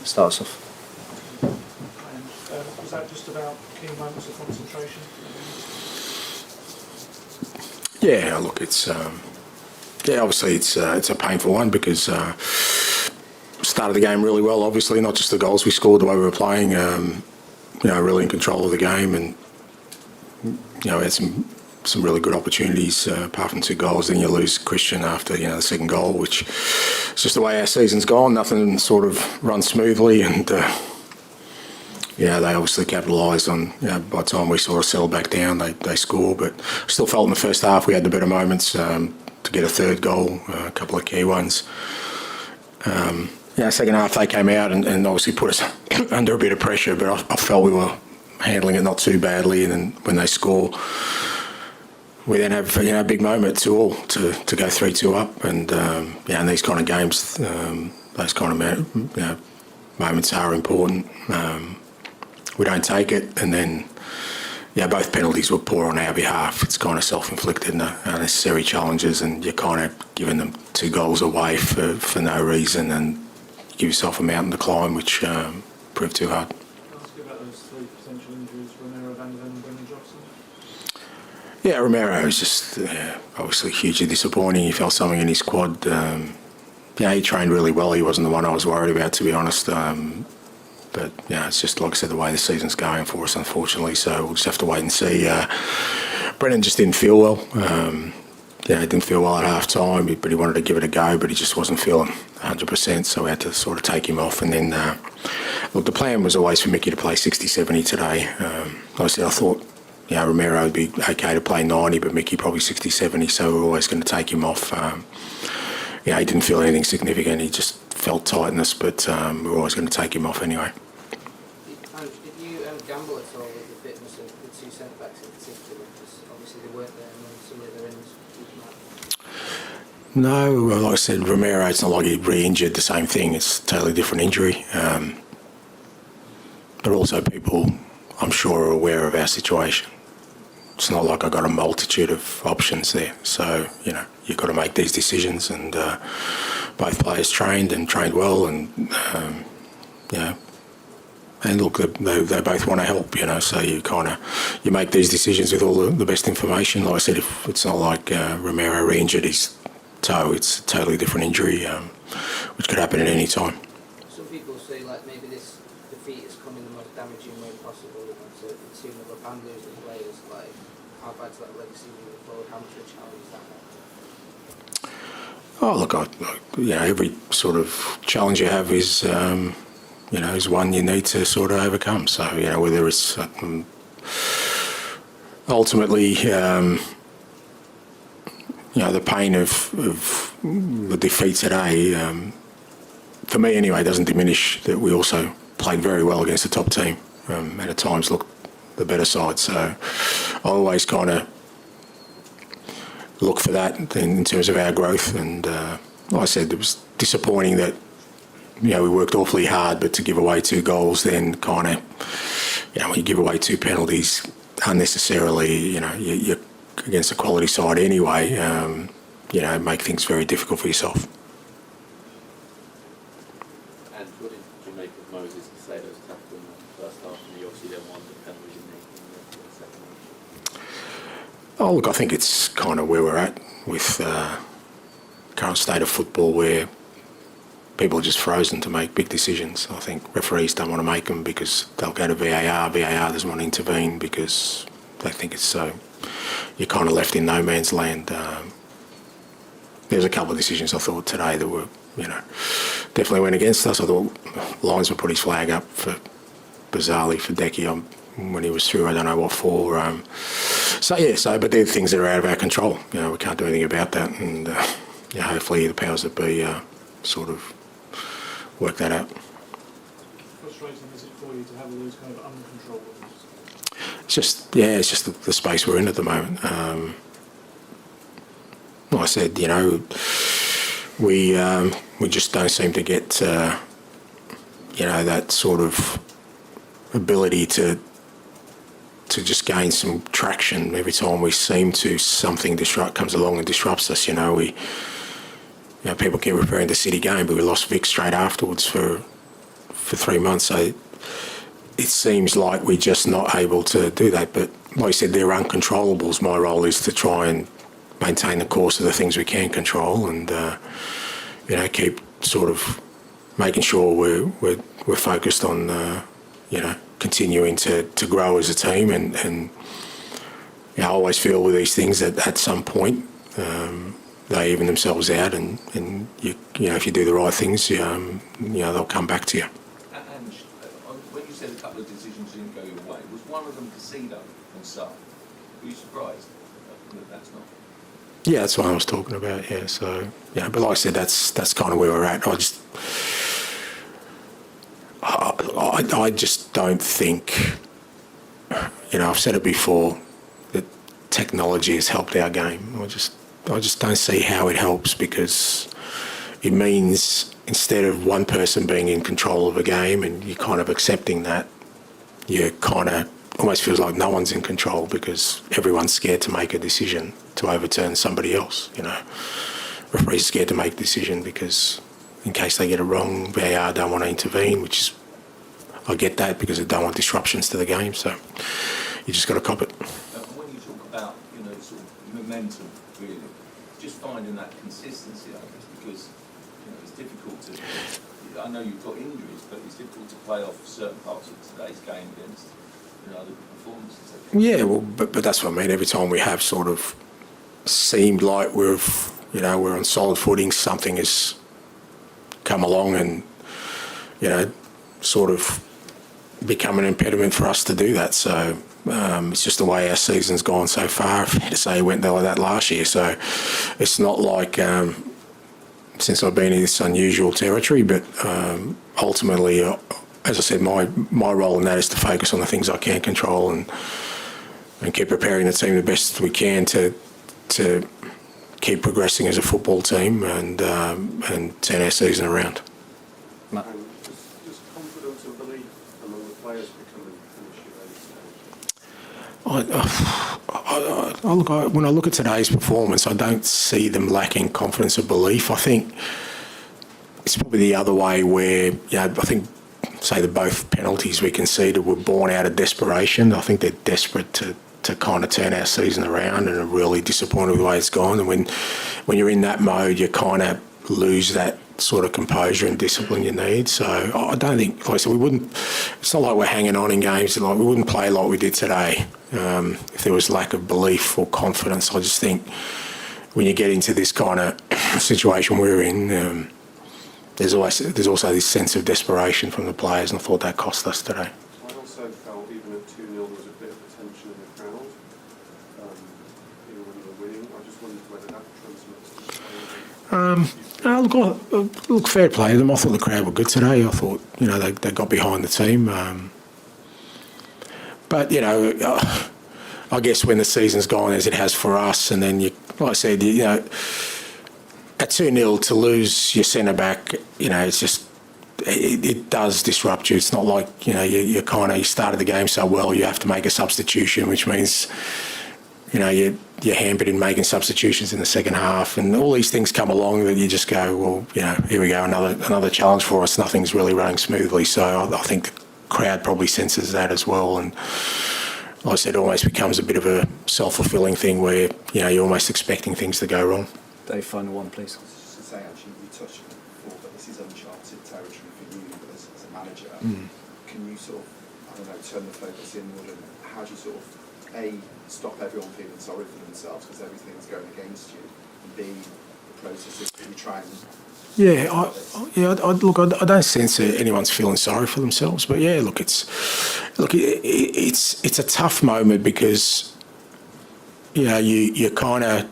start us off. And was that just about key moments of concentration? Yeah, look, it's obviously it's a painful one because started the game really well. Obviously, not just the goals we scored, the way we were playing. Really in control of the game, and we had some really good opportunities. Apart from 2 goals, then you lose Christian after the second goal, which is just the way our season's gone. Nothing sort of runs smoothly, and they obviously capitalised on. By the time we sort of settled back down, they score. But still felt in the first half we had the better moments to get a 3rd goal, a couple of key ones. Second half they came out and obviously put us under a bit of pressure, but I felt we were handling it not too badly. And then when they score, we then have a big moment to go 3-2 up. And in these kind of games, those kind of moments are important. We don't take it, and then both penalties were poor on our behalf. It's kind of self-inflicted, unnecessary challenges, and you're kind of giving them 2 goals away for no reason, and you give yourself a mountain to climb, which proved too hard. Can I ask you about those 3 potential injuries, Romero, Van Den, and Brendan Johnson? Yeah, Romero was just obviously hugely disappointing. He felt something in his quad. He trained really well. He wasn't the one I was worried about, to be honest. But it's just, like I said, the way the season's going for us, unfortunately. So we'll just have to wait and see. Brendan just didn't feel well. He didn't feel well at half-time, but he wanted to give it a go, but he just wasn't feeling 100%, so we had to sort of take him off. And then, the plan was always for Mickey to play 60-70 today. Obviously, I thought, Romero would be okay to play 90, but Mickey probably 60-70, so we were always going to take him off. He didn't feel anything significant. He just felt tightness, but we were always going to take him off anyway. Did you gamble at all with the fitness of the 2 centre-backs in particular? Because obviously they weren't there and some of their ends. No, well, like I said, Romero, it's not like he re-injured the same thing. It's a totally different injury. But also people, I'm sure, are aware of our situation. It's not like I've got a multitude of options there. So, you've got to make these decisions, and both players trained well, and, and look, they both want to help, so you make these decisions with all the best information. Like I said, if it's not like Romero re-injured his toe, it's a totally different injury, which could happen at any time. Some people say maybe this defeat has come in the most damaging way possible, and so it's seen the band losing players. How bad's that legacy moving forward? How much of a challenge is that? Oh, look, every sort of challenge you have is, is one you need to sort of overcome. So, whether it's ultimately, the pain of the defeat today, for me anyway, doesn't diminish that we also played very well against the top team, and at times looked the better side. So I always kind of look for that in terms of our growth. And like I said, it was disappointing that we worked awfully hard, but to give away 2 goals, then kind of when you give away 2 penalties unnecessarily, you're against a quality side anyway. Make things very difficult for yourself. And what did you make of Moses to say those tackles in the first half, and you obviously then won the penalties in the second half? Oh, look, I think it's kind of where we're at with current state of football, where people are just frozen to make big decisions. I think referees don't want to make them because they'll go to VAR. VAR doesn't want to intervene because they think it's so. You're kind of left in no man's land. There's a couple of decisions I thought today that were, definitely went against us. I thought linesman put his flag up bizarrely for Decky when he was through. I don't know what for. But they're things that are out of our control. We can't do anything about that, and hopefully the powers that be sort of work that out. Frustrating is it for you to have all those kind of uncontrollables? It's just the space we're in at the moment. Like I said, we just don't seem to get that sort of ability to just gain some traction every time we seem to. Something comes along and disrupts us. People keep referring to the City game, but we lost Vic straight afterwards for for 3 months. So it seems like we're just not able to do that. But like I said, they're uncontrollables. My role is to try and maintain the course of the things we can control, and keep sort of making sure we're focused on continuing to grow as a team, and I always feel with these things that at some point they even themselves out, and if you do the right things, they'll come back to you. And when you said a couple of decisions didn't go your way, was one of them Casino and Saar? Were you surprised that that's not? Yeah, that's what I was talking about. Yeah, so but like I said, that's kind of where we're at. I just don't think, I've said it before, that technology has helped our game. I just don't see how it helps, because it means instead of one person being in control of a game and you're kind of accepting that, you kind of almost feels like no one's in control because everyone's scared to make a decision to overturn somebody else. Referees scared to make a decision because in case they get it wrong, VAR don't want to intervene, which is, I get that, because they don't want disruptions to the game. So you just got to cop it. When you talk about, sort of momentum, really, just finding that consistency, I guess, because, it's difficult to, I know you've got injuries, but it's difficult to play off certain parts of today's game against, other performances. Yeah, well, but that's what I mean. Every time we have sort of seemed like we're on solid footing, something has come along and, sort of become an impediment for us to do that. So it's just the way our season's gone so far. Fair to say, it went like that last year. So it's not like since I've been in this unusual territory, but ultimately, as I said, my role in that is to focus on the things I can control and keep preparing the team the best we can to keep progressing as a football team and turn our season around. Does confidence and belief among the players become an issue? When I look at today's performance, I don't see them lacking confidence or belief. I think it's probably the other way where, I think, say that both penalties we conceded were born out of desperation. I think they're desperate to kind of turn our season around and are really disappointed with the way it's gone. And when you're in that mode, you kind of lose that sort of composure and discipline you need. So I don't think, like I said, it's not like we're hanging on in games. Like we wouldn't play like we did today if there was lack of belief or confidence. I just think when you get into this kind of situation we're in, there's also this sense of desperation from the players, and I thought that cost us today. I also felt even at 2-0 there was a bit of tension in the crowd, even when you were winning. I just wondered whether that transmits to the players. Look, fair play to them. I thought the crowd were good today. I thought, they got behind the team. But, I guess when the season's gone as it has for us, and then, like I said, at 2-0 to lose your centre-back, it's just, it does disrupt you. It's not like, you started the game so well, you have to make a substitution, which means, you're hampered in making substitutions in the second half, and all these things come along that you just go, well, here we go, another challenge for us. Nothing's really running smoothly. So I think the crowd probably senses that as well. And like I said, it almost becomes a bit of a self-fulfilling thing where, you're almost expecting things to go wrong. Dave, final one, please. I was just to say, actually, you touched on it before, but this is uncharted territory for you as a manager. Can you sort of, turn the focus inward, and how do you sort of, A, stop everyone feeling sorry for themselves because everything's going against you, and B, the process is that you try and... I don't sense that anyone's feeling sorry for themselves, but it's a tough moment because, you kind of...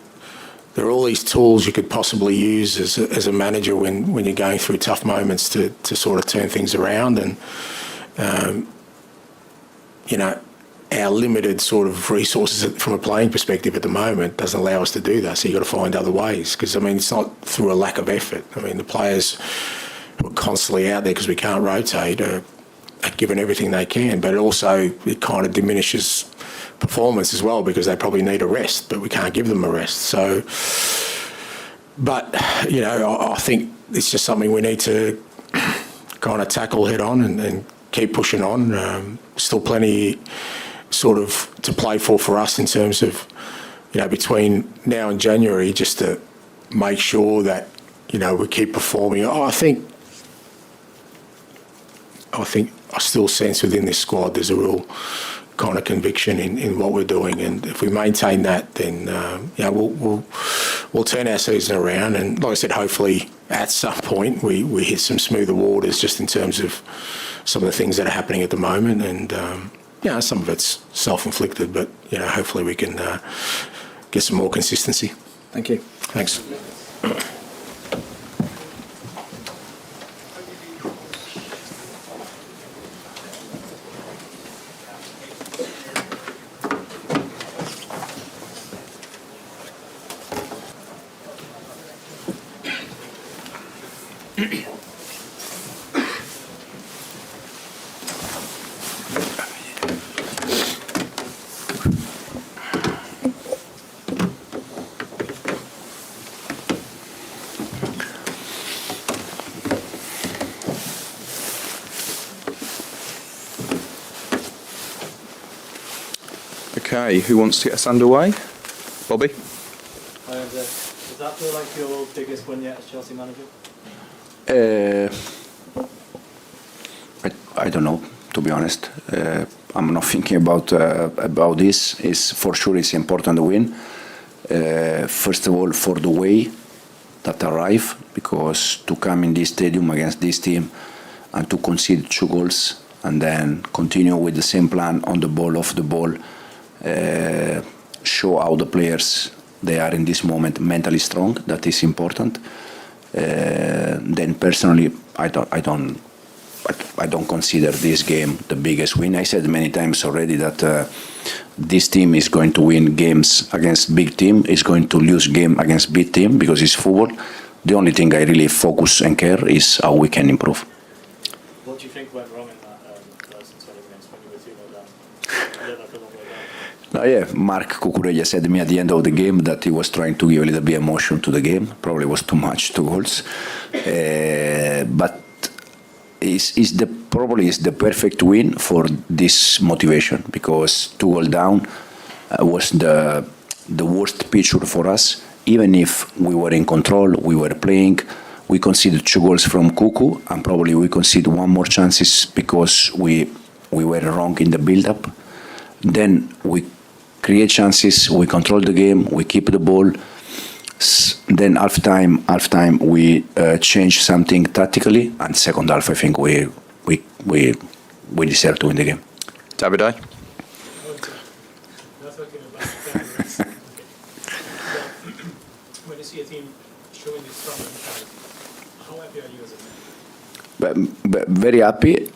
There are all these tools you could possibly use as a manager when you're going through tough moments to sort of turn things around. And, our limited sort of resources from a playing perspective at the moment doesn't allow us to do that. So you've got to find other ways because, it's not through a lack of effort. The players who are constantly out there because we can't rotate are giving everything they can, but it kind of diminishes performance as well because they probably need a rest, but we can't give them a rest. So, but, I think it's just something we need to kind of tackle head on and keep pushing on. Still plenty sort of to play for us in terms of, between now and January, just to make sure that, we keep performing. I think I still sense within this squad there's a real kind of conviction in what we're doing, and if we maintain that, then we'll turn our season around. And like I said, hopefully at some point we hit some smoother waters just in terms of some of the things that are happening at the moment, and some of it's self-inflicted, but hopefully we can get some more consistency. Thank you. Thanks. Okay, who wants to get us underway? Bobby? Hi, Ange. Does that feel like your biggest win yet as Chelsea manager? I don't know, to be honest. I'm not thinking about this. It's for sure it's important to win. First of all, for the way that arrive, because to come in this stadium against this team and to concede 2 goals and then continue with the same plan on the ball, off the ball, show how the players they are in this moment mentally strong. That is important. Then personally, I don't consider this game the biggest win. I said many times already that this team is going to win games against big team, is going to lose game against big team because it's football. The only thing I really focus and care is how we can improve. What do you think went wrong in that first 20 minutes when you were 2-0 down? It looked like a long way down. Mark Cucurella said to me at the end of the game that he was trying to give a little bit of emotion to the game. Probably was too much, 2 goals. But probably is the perfect win for this motivation, because 2 goals down was the worst picture for us. Even if we were in control, we were playing, we conceded 2 goals from Cucu, and probably we conceded 1 more chances because we were wrong in the build-up. Then we create chances, we control the game, we keep the ball. Then half-time we change something tactically, and second half I think we deserve to win the game. Davide? When you see a team showing this strong mentality, how happy are you as a man? But very happy.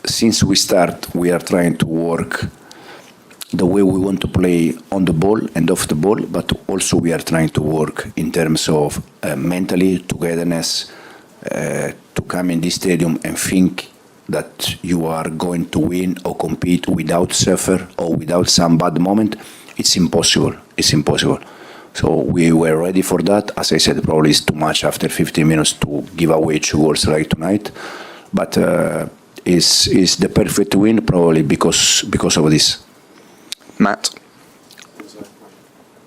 Since we start, we are trying to work the way we want to play on the ball and off the ball, but also we are trying to work in terms of mentally togetherness, to come in this stadium and think that you are going to win or compete without suffer or without some bad moment. It's impossible. It's impossible. So we were ready for that. As I said, probably it's too much after 15 minutes to give away 2 goals like tonight, but is the perfect win probably because of this. Matt?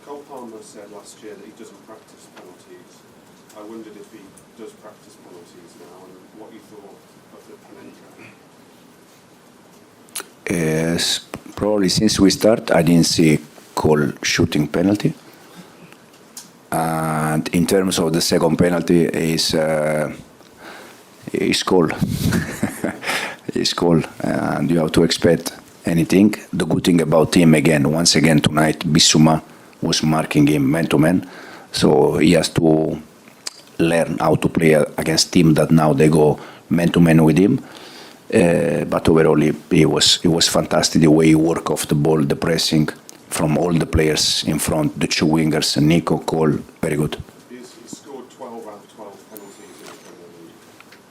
Cole Palmer said last year that he doesn't practice penalties. I wondered if he does practice penalties now, and what you thought of the penalty. Yes, probably since we start, I didn't see Cole shooting penalty. And in terms of the second penalty, is Cole. Is Cole, and you have to expect anything. The good thing about him, once again tonight, Bissouma was marking him man-to-man, so he has to learn how to play against team that now they go man-to-man with him. But overall, it was fantastic the way he worked off the ball, the pressing from all the players in front, the 2 wingers, Nico, Cole, very good. He's scored 12 out of 12 penalties in the Premier League,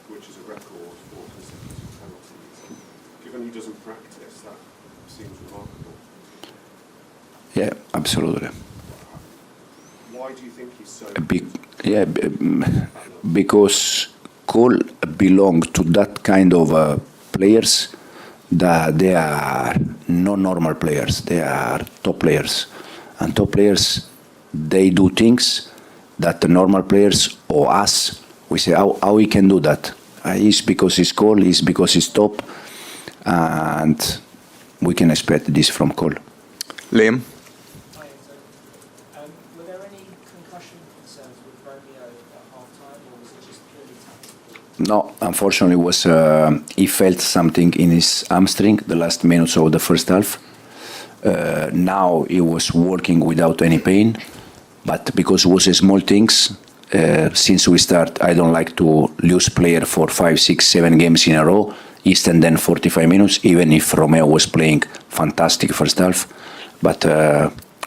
which is a record for consecutive penalties. Given he doesn't practice, that seems remarkable. Yeah, absolutely. Why do you think he's so... Because Cole belong to that kind of players that they are not normal players. They are top players. And top players, they do things that the normal players or us, we say, how he can do that? It's because he's Cole, it's because he's top, and we can expect this from Cole. Liam? Hi, Enzo. Were there any concussion concerns with Romeo at half-time, or was it just purely tactical? No, unfortunately, he felt something in his hamstring the last minutes of the first half. Now he was working without any pain, but because it was small things, since we start, I don't like to lose player for 5, 6, 7 games in a row, East and then 45 minutes, even if Romeo was playing fantastic first half. But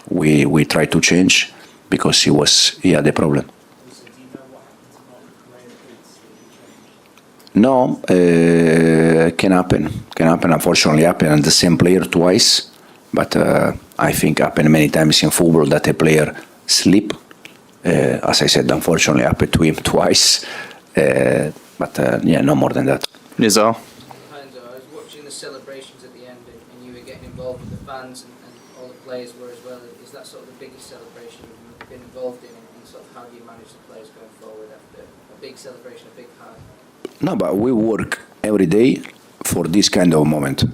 we tried to change because he had a problem. Also, do you know what happened to Martin Correa? No, can happen. Can happen. Unfortunately, happen. And the same player twice. But I think happen many times in football that a player sleep. As I said, unfortunately, happened to him twice. But yeah, no more than that. Nizar? Enzo, I was watching the celebrations at the end, and you were getting involved with the fans, and all the players were as well. Is that sort of the biggest celebration you've been involved in, and sort of how do you manage the players going forward after a big celebration, a big high? No, but we work every day for this kind of moment,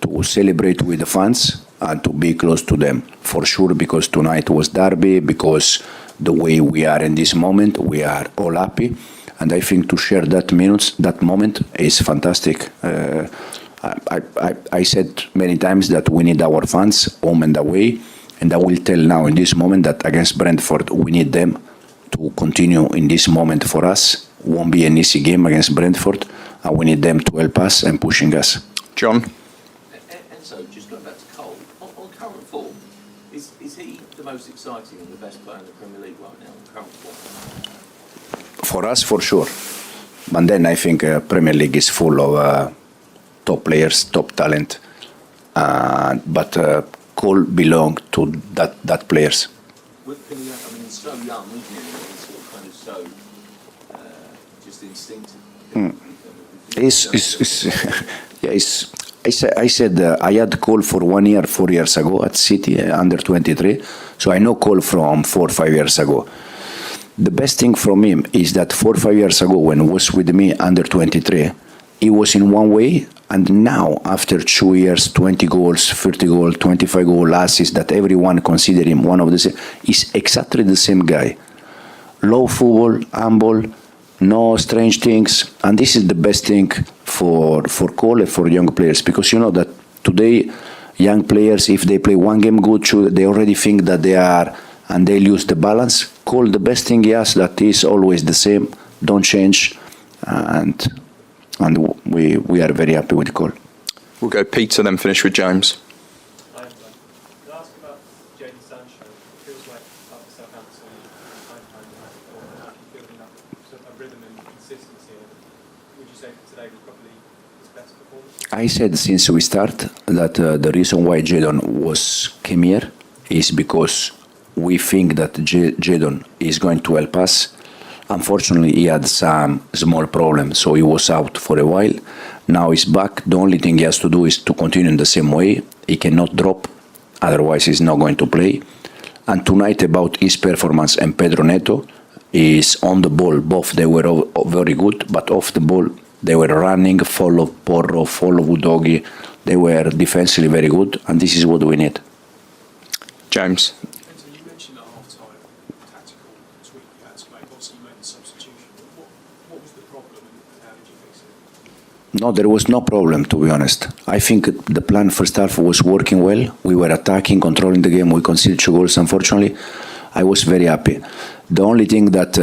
to celebrate with the fans and to be close to them, for sure, because tonight was derby, because the way we are in this moment, we are all happy, and I think to share that moment is fantastic. I said many times that we need our fans home and away, and I will tell now in this moment that against Brentford we need them to continue in this moment for us. Won't be an easy game against Brentford, and we need them to help us and pushing us. John? And so, just going back to Cole, on current form, is he the most exciting and the best player in the Premier League right now, on current form? For us, for sure. But then I think Premier League is full of top players, top talent. But Cole belong to that players. Can he, I mean, he's so young, isn't he? He's sort of kind of so just instinctive. I said I had Cole for 1 year, 4 years ago at City, under 23. So I know Cole from 4 or 5 years ago. The best thing from him is that 4 or 5 years ago, when he was with me under 23, he was in one way, and now after 2 years, 20 goals, 30 goals, 25 goal assists, that everyone consider him one of the same, is exactly the same guy. Low football, humble, no strange things, and this is the best thing for Cole and for young players, because you know that today young players, if they play one game good, they already think that they are, and they lose the balance. Cole, the best thing he has, that is always the same, don't change, and we are very happy with Cole. We'll go Peter, then finish with James. Hi, Enzo. Can I ask about Jadon Sancho? It feels like after Southampton, or building up sort of a rhythm and consistency. Would you say today was probably his best performance? I said since we start that the reason why Jadon came here is because we think that Jadon is going to help us. Unfortunately, he had some small problems, so he was out for a while. Now he's back. The only thing he has to do is to continue in the same way. He cannot drop, otherwise he's not going to play. And tonight, about his performance and Pedro Neto, is on the ball. Both they were very good, but off the ball they were running, follow Porro, follow Udogi. They were defensively very good, and this is what we need. James? So you mentioned at half-time tactical tweak you had to make. Obviously, you made the substitution. What was the problem, and how did you fix it? No, there was no problem, to be honest. I think the plan first half was working well. We were attacking, controlling the game. We conceded 2 goals, unfortunately. I was very happy. The only thing that,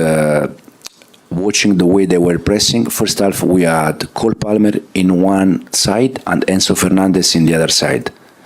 watching the way they were pressing, first half we had Cole Palmer in one side and Enzo Fernandez in the other side.